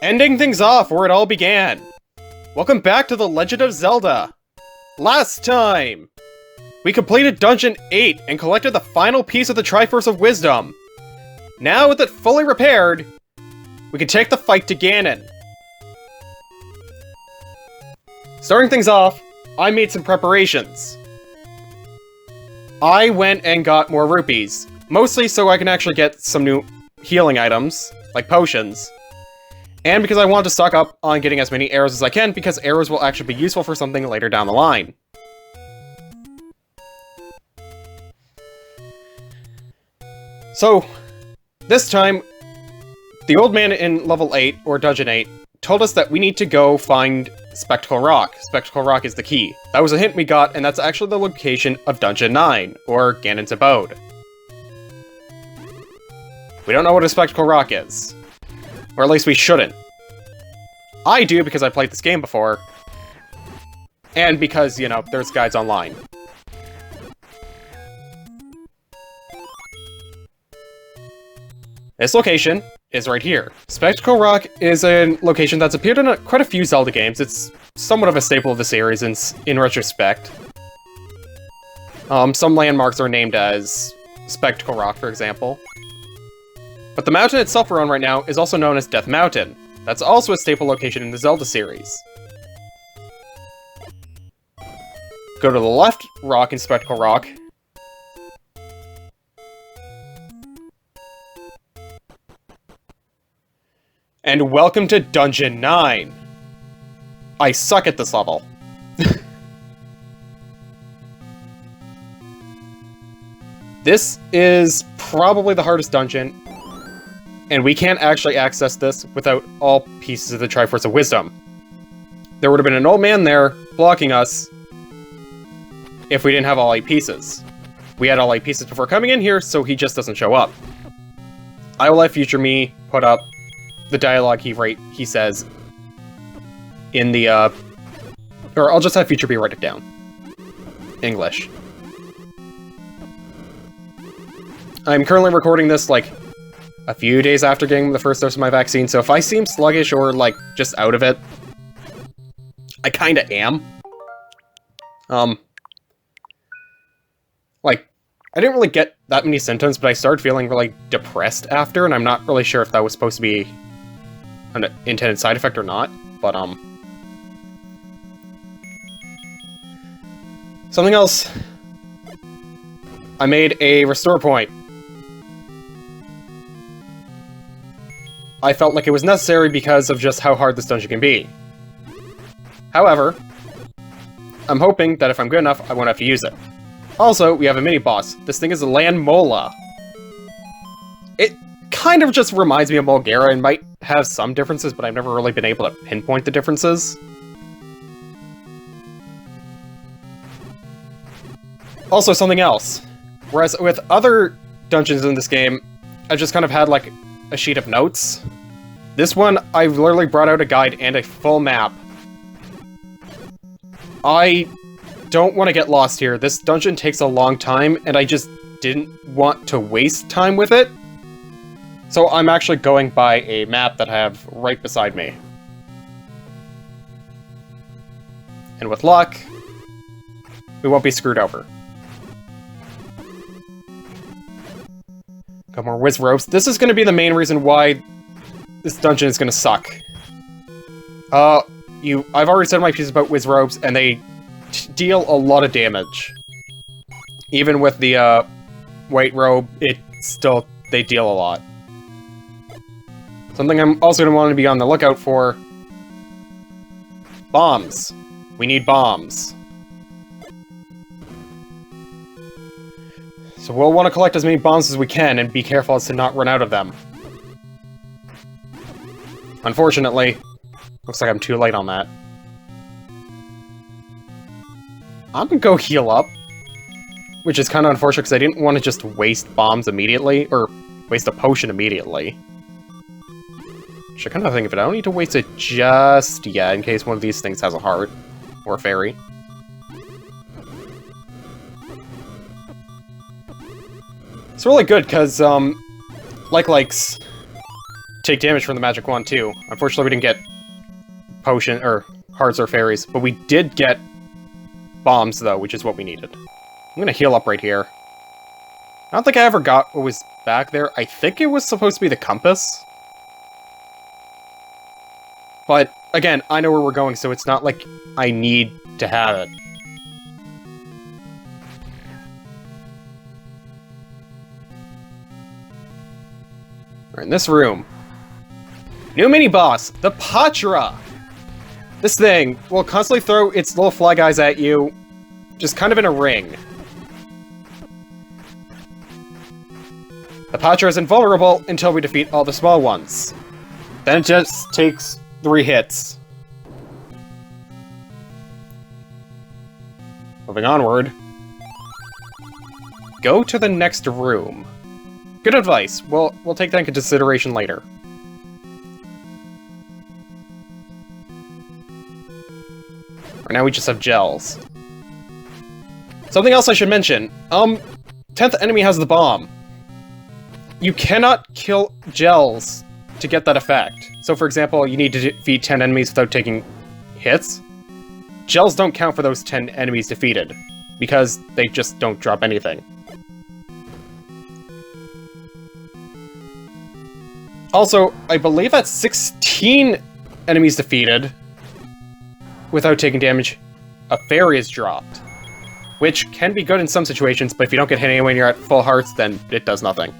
Ending things off where it all began. Welcome back to The Legend of Zelda. Last time, we completed Dungeon 8 and collected the final piece of the Triforce of Wisdom. Now with it fully repaired, we can take the fight to Ganon. Starting things off, I made some preparations. I went and got more rupees, mostly so I can actually get some new healing items, like potions. And because I want to stock up on getting as many arrows as I can, because arrows will actually be useful for something later down the line. So, this time, the old man in level 8, or Dungeon 8, told us that we need to go find Spectacle Rock. Spectacle Rock is the key. That was a hint we got, and that's actually the location of Dungeon 9, or Ganon's abode. We don't know what a Spectacle Rock is. Or at least we shouldn't. I do because I played this game before. And because, you know, there's guides online. This location is right here. Spectacle Rock is a location that's appeared in quite a few Zelda games. It's somewhat of a staple of the series in retrospect. Some landmarks are named as Spectacle Rock, for example. But the mountain itself we're on right now is also known as Death Mountain. That's also a staple location in the Zelda series. Go to the left rock in Spectacle Rock. And welcome to Dungeon 9. I suck at this level. This is probably the hardest dungeon. And we can't actually access this without all pieces of the Triforce of Wisdom. There would have been an old man there blocking us if we didn't have all 8 pieces. We had all 8 pieces before coming in here, so he just doesn't show up. I will let future me put up the dialogue he says in the, or I'll just have future me write it down. English. I'm currently recording this, like, a few days after getting the first dose of my vaccine, so if I seem sluggish or, like, just out of it, I kinda am. Like, I didn't really get that many symptoms, but I started feeling really depressed after, and I'm not really sure if that was supposed to be an intended side effect or not, but, something else. I made a restore point. I felt like it was necessary because of just how hard this dungeon can be. However, I'm hoping that if I'm good enough, I won't have to use it. Also, we have a mini-boss. This thing is a Land Mola. It kind of just reminds me of Mulgara and might have some differences, but I've never really been able to pinpoint the differences. Also, something else. Whereas with other dungeons in this game, I've just kind of had, like, a sheet of notes. This one, I literally brought out a guide and a full map. I don't want to get lost here. This dungeon takes a long time, and I just didn't want to waste time with it. So I'm actually going by a map that I have right beside me. And with luck, we won't be screwed over. Got more whiz ropes. This is going to be the main reason why this dungeon is going to suck. I've already said my pieces about whiz ropes, and they deal a lot of damage. Even with the white robe, they deal a lot. Something I'm also going to want to be on the lookout for. Bombs. We need bombs. So we'll want to collect as many bombs as we can and be careful as to not run out of them. Unfortunately, looks like I'm too late on that. I'm gonna go heal up, which is kind of unfortunate because I didn't want to just waste bombs immediately, or waste a potion immediately. Which I kind of think of it, I don't need to waste it just yet in case one of these things has a heart, or a fairy. It's really good because, like take damage from the magic wand too. Unfortunately, we didn't get potion or hearts or fairies, but we did get bombs though, which is what we needed. I'm gonna heal up right here. I don't think I ever got what was back there. I think it was supposed to be the compass. But again, I know where we're going, so it's not like I need to have it. We're in this room. New mini-boss, the Patra! This thing will constantly throw its little fly guys at you, just kind of in a ring. The Patra is invulnerable until we defeat all the small ones. Then it just takes 3 hits. Moving onward. Go to the next room. Good advice. We'll take that into consideration later. Right now we just have gels. Something else I should mention. 10th enemy has the bomb. You cannot kill gels to get that effect. So for example, you need to defeat 10 enemies without taking hits. Gels don't count for those 10 enemies defeated, because they just don't drop anything. Also, I believe at 16 enemies defeated, without taking damage, a fairy is dropped. Which can be good in some situations, but if you don't get hit anyway and you're at full hearts, then it does nothing.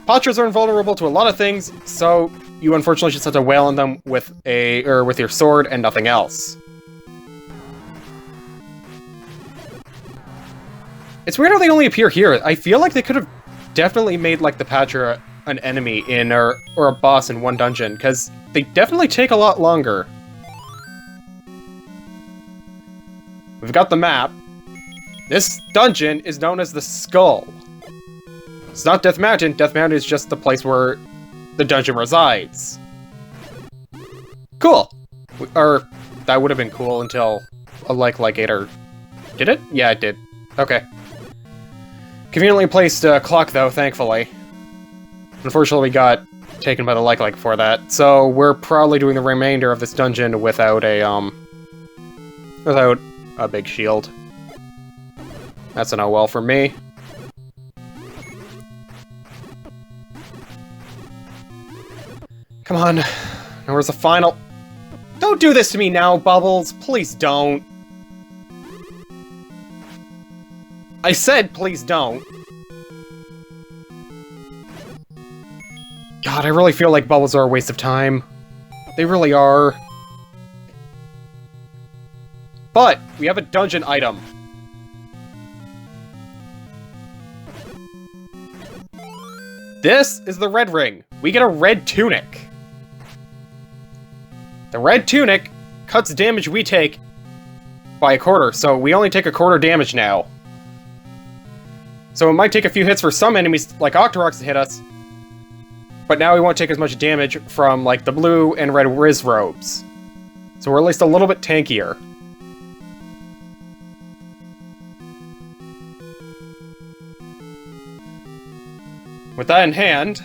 Patras are invulnerable to a lot of things, so you unfortunately just have to wail on them with with your sword and nothing else. It's weird how they only appear here. I feel like they could have definitely made like the Patra an enemy in or a boss in one dungeon, because they definitely take a lot longer. We've got the map. This dungeon is known as the Skull. It's not Death Mountain. Death Mountain is just the place where the dungeon resides. Cool! Or, that would have been cool until a like-gator... Did it? Yeah, it did. Okay. Conveniently placed clock, though, thankfully. Unfortunately, we got taken by the like before that, so we're probably doing the remainder of this dungeon without a big shield. That's an oh well for me. Come on. Now where's the final... Don't do this to me now, Bubbles! Please don't! I said please don't! God, I really feel like bubbles are a waste of time. They really are. But, we have a dungeon item. This is the red ring. We get a red tunic. The red tunic cuts damage we take by a quarter, so we only take a quarter damage now. So it might take a few hits for some enemies, like Octoroks, to hit us, but now we won't take as much damage from, like, the blue and red Riz robes. So we're at least a little bit tankier. With that in hand...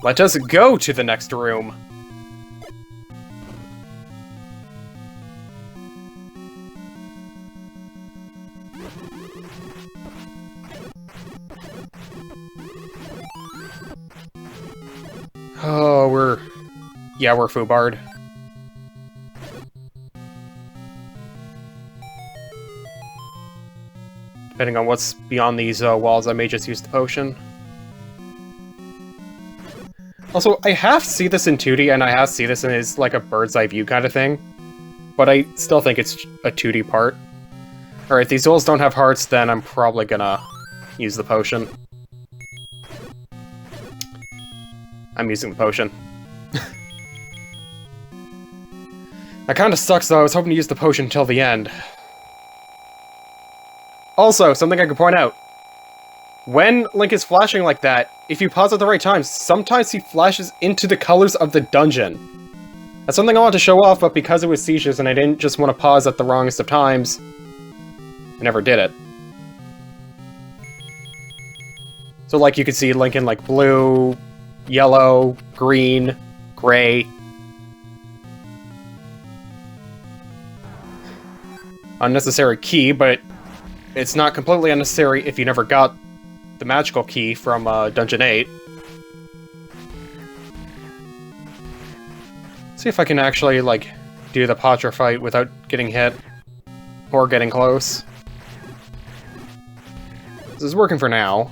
let us go to the next room. Oh, we're Fubard. Depending on what's beyond these walls, I may just use the potion. Also, I half see this in 2D, and I half see this in as like a bird's eye view kind of thing. But I still think it's a 2D part. Alright, these duels don't have hearts, then I'm probably gonna use the potion. I'm using the potion. That kinda sucks though, I was hoping to use the potion until the end. Also, something I could point out. When Link is flashing like that, if you pause at the right time, sometimes he flashes into the colors of the dungeon. That's something I wanted to show off, but because it was seizures and I didn't just want to pause at the wrongest of times, I never did it. So, like, you can see Link in, like, blue, yellow, green, gray. Unnecessary key, but it's not completely unnecessary if you never got the magical key from Dungeon 8. See if I can actually, like, do the Patra fight without getting hit. Or getting close. This is working for now.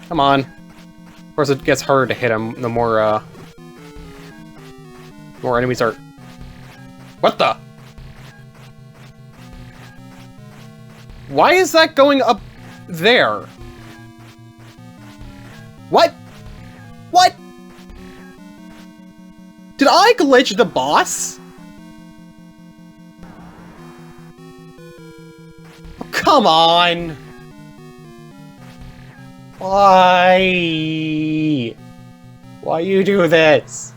Come on. Of course, it gets harder to hit him the more enemies are... What the? Why is that going up there? What? What? Did I glitch the boss? Oh, come on! Why? Why you do this?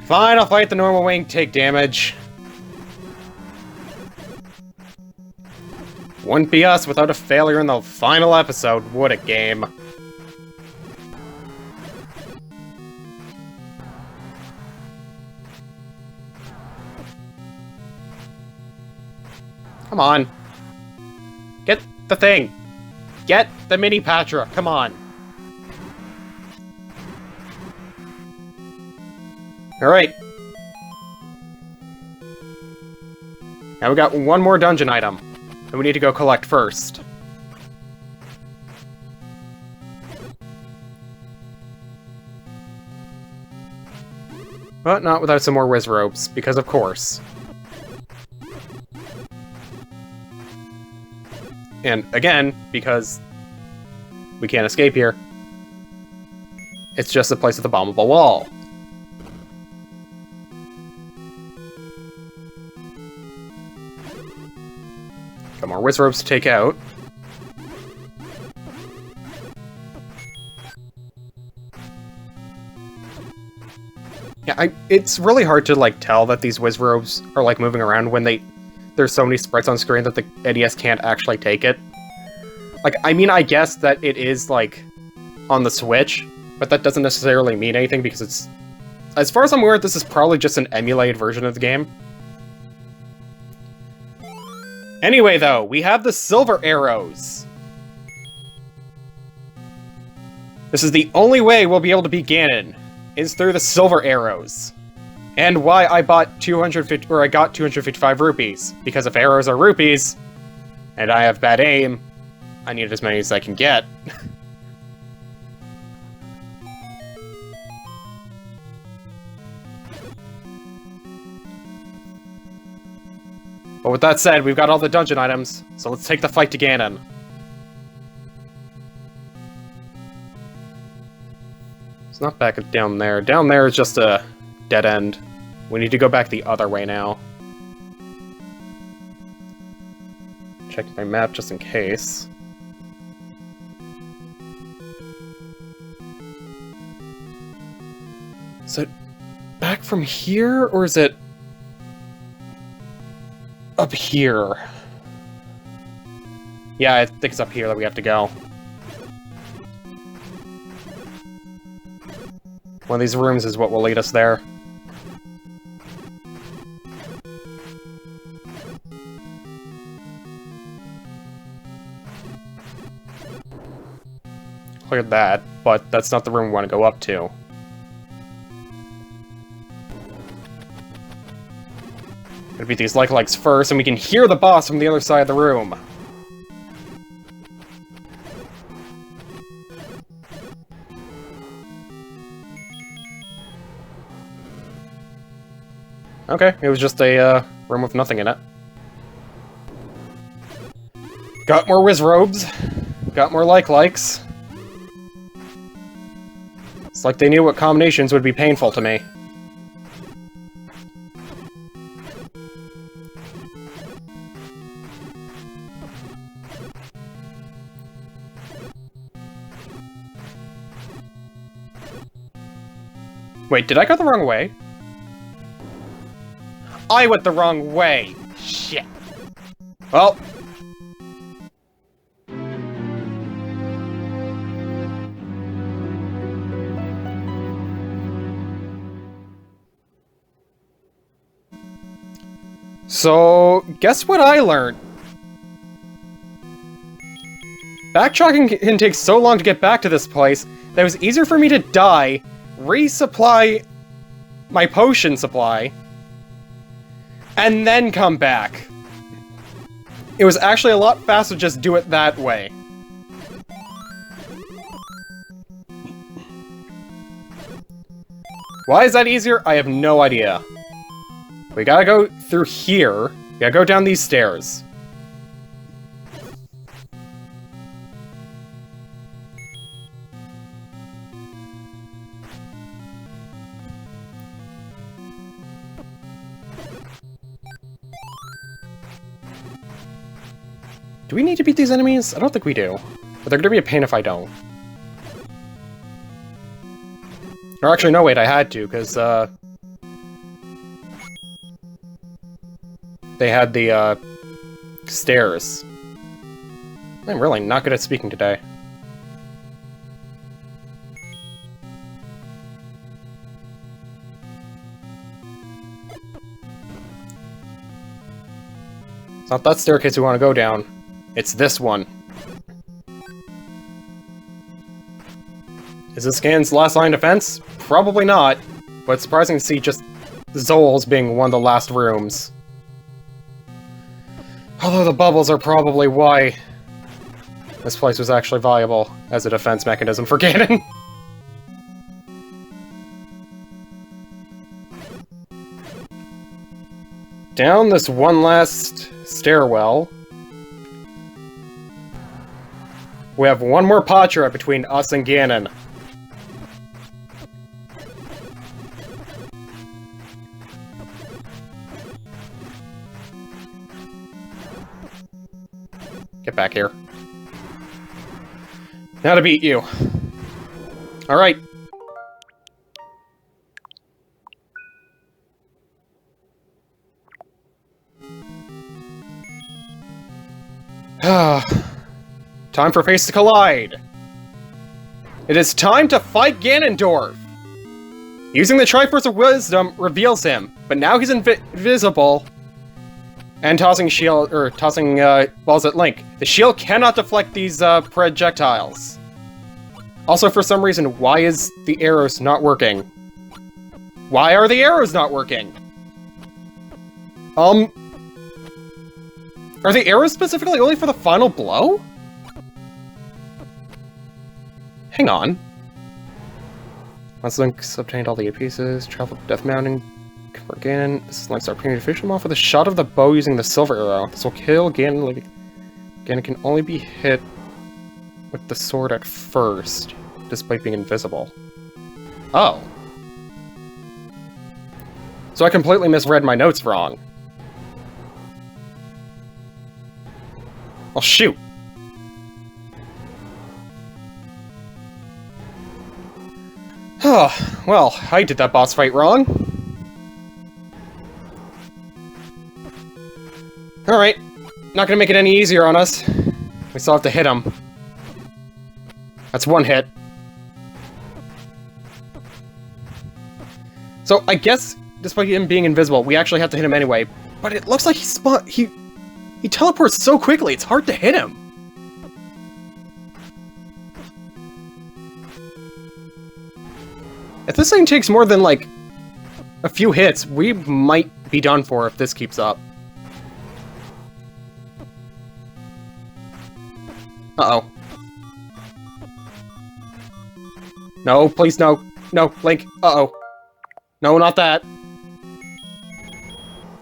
Fine, I'll fight the normal way and take damage. Wouldn't be us without a failure in the final episode. What a game. Come on. Get the thing. Get the mini Patra. Come on. Alright. Now we got one more dungeon item that we need to go collect first. But not without some more whiz ropes, because of course. And again, because we can't escape here. It's just a place with a bombable wall. Got more whiz ropes to take out. Yeah, it's really hard to, like, tell that these whiz ropes are, like, moving around when there's so many sprites on screen that the NES can't actually take it. Like, I mean, I guess that it is, like, on the Switch, but that doesn't necessarily mean anything because it's... As far as I'm aware, this is probably just an emulated version of the game. Anyway, though, we have the silver arrows. This is the only way we'll be able to beat Ganon, is through the silver arrows. And why I got 255 rupees. Because if arrows are rupees, and I have bad aim, I need as many as I can get. But with that said, we've got all the dungeon items, so let's take the fight to Ganon. It's not back down there. Down there is just a dead end. We need to go back the other way now. Check my map just in case. Is it back from here, or is it up here? Yeah, I think it's up here that we have to go. One of these rooms is what will lead us there. Cleared that, but that's not the room we want to go up to. Gonna beat these like-likes first, and we can hear the boss from the other side of the room. Okay, it was just a room with nothing in it. Got more whiz robes. Got more like-likes. It's like they knew what combinations would be painful to me. Wait, did I go the wrong way? I went the wrong way! Shit. Well. So, guess what I learned? Backtracking can take so long to get back to this place that it was easier for me to die, resupply my potion supply, and then come back. It was actually a lot faster to just do it that way. Why is that easier? I have no idea. We gotta go through here. We gotta go down these stairs. Do we need to beat these enemies? I don't think we do. But they're gonna be a pain if I don't. Or actually, no, wait, I had to, because, they had the, stairs. I'm really not good at speaking today. It's not that staircase we want to go down. It's this one. Is this Ganon's last line of defense? Probably not, but it's surprising to see just Zol's being one of the last rooms. Although the bubbles are probably why this place was actually viable as a defense mechanism for Ganon. Down this one last stairwell. We have one more Pachra between us and Ganon. Get back here. Now to beat you. Alright. Time for Face to Collide! It is time to fight Ganondorf! Using the Triforce of Wisdom reveals him, but now he's invisible. And tossing balls at Link. The shield cannot deflect these projectiles. Also, for some reason, why is the arrows not working? Why are the arrows not working? Are the arrows specifically only for the final blow? Hang on. Once Link's obtained all the 8 pieces, travel to Death Mountain, confront Ganon. This is Link's opportunity to finish him off with a shot of the bow using the silver arrow. This will kill Ganon. Ganon can only be hit with the sword at first, despite being invisible. Oh. So I completely misread my notes wrong. Oh, shoot! Oh, well, I did that boss fight wrong. Alright, not gonna make it any easier on us. We still have to hit him. That's one hit. So, I guess, despite him being invisible, we actually have to hit him anyway. But it looks like he teleports so quickly, it's hard to hit him. If this thing takes more than, like, a few hits, we might be done for if this keeps up. Uh-oh. No, please, no. No, Link. Uh-oh. No, not that.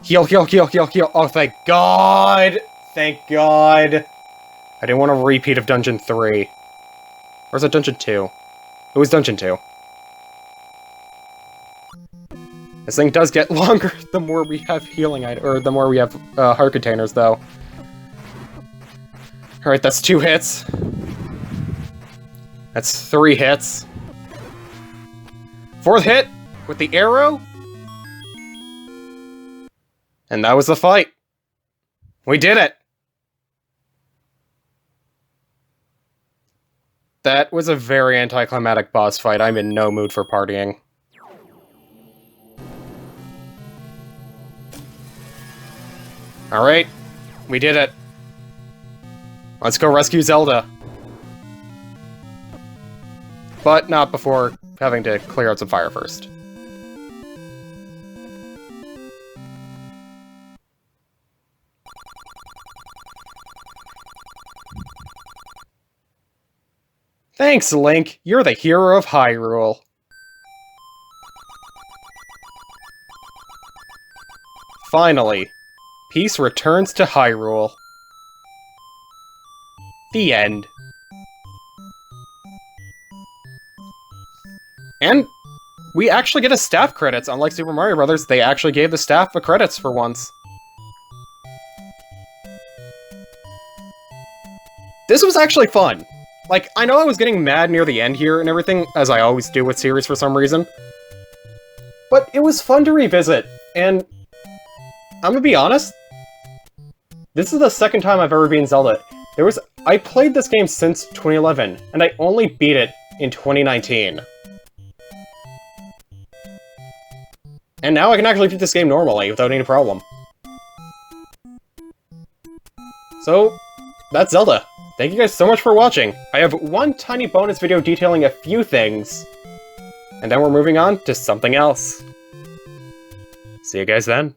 Heal, heal, heal, heal, heal. Oh, thank God! Thank God! I didn't want a repeat of Dungeon 3. Or was it Dungeon 2? It was Dungeon 2. This thing does get longer the more we have healing or the more we have heart containers, though. Alright, that's 2 hits. That's 3 hits. 4th hit with the arrow. And that was the fight. We did it! That was a very anticlimactic boss fight. I'm in no mood for partying. Alright, we did it. Let's go rescue Zelda. But not before having to clear out some fire first. Thanks, Link. You're the hero of Hyrule. Finally, peace returns to Hyrule. The end. And we actually get a staff credits. Unlike Super Mario Bros., they actually gave the staff the credits for once. This was actually fun. Like, I know I was getting mad near the end here and everything, as I always do with series for some reason. But it was fun to revisit, and I'm gonna be honest, this is the second time I've ever beaten Zelda. I played this game since 2011, and I only beat it in 2019. And now I can actually beat this game normally, without any problem. So, that's Zelda. Thank you guys so much for watching. I have one tiny bonus video detailing a few things, and then we're moving on to something else. See you guys then.